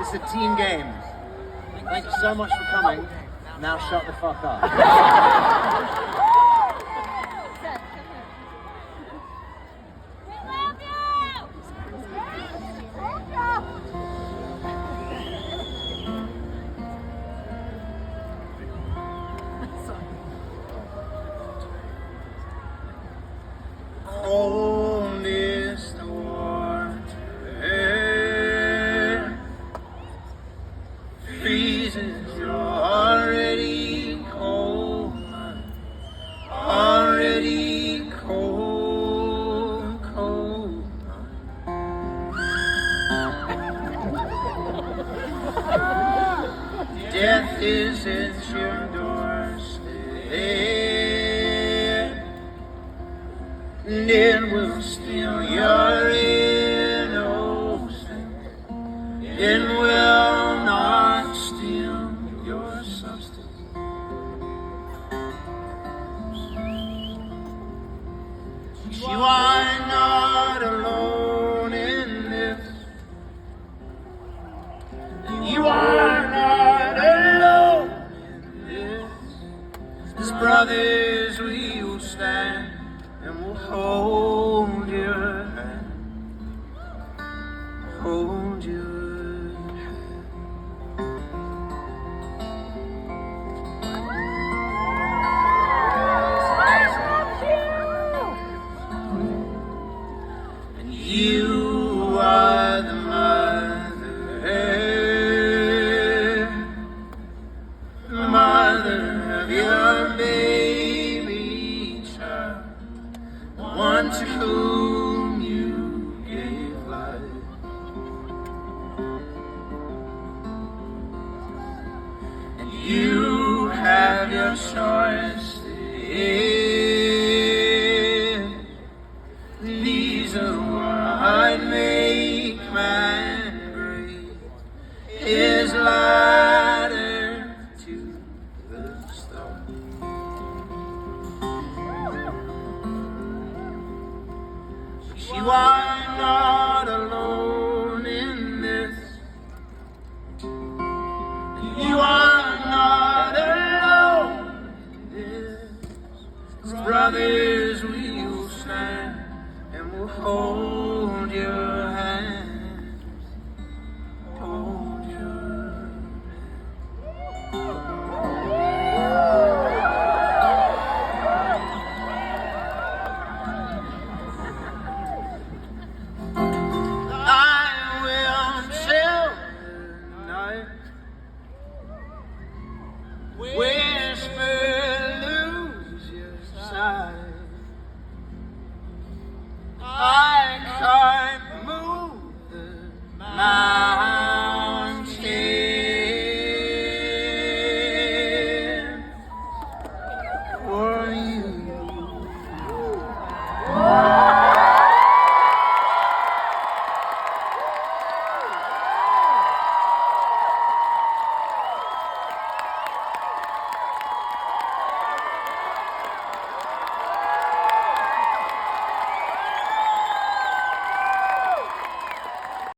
It's a team game. Thank you so much for coming. Now shut the fuck up. Cold is the water, freezes, you're already cold, already cold, cold. Death is at your doorstep, and it will steal your innocence. It will not steal your substance. You are not alone in this. You are not alone in this. As brothers we will stand and we'll hold your hand, hold your hand. And you are the mother of your baby child, one to whom you gave life. And you have your choice. These are what make man great. His life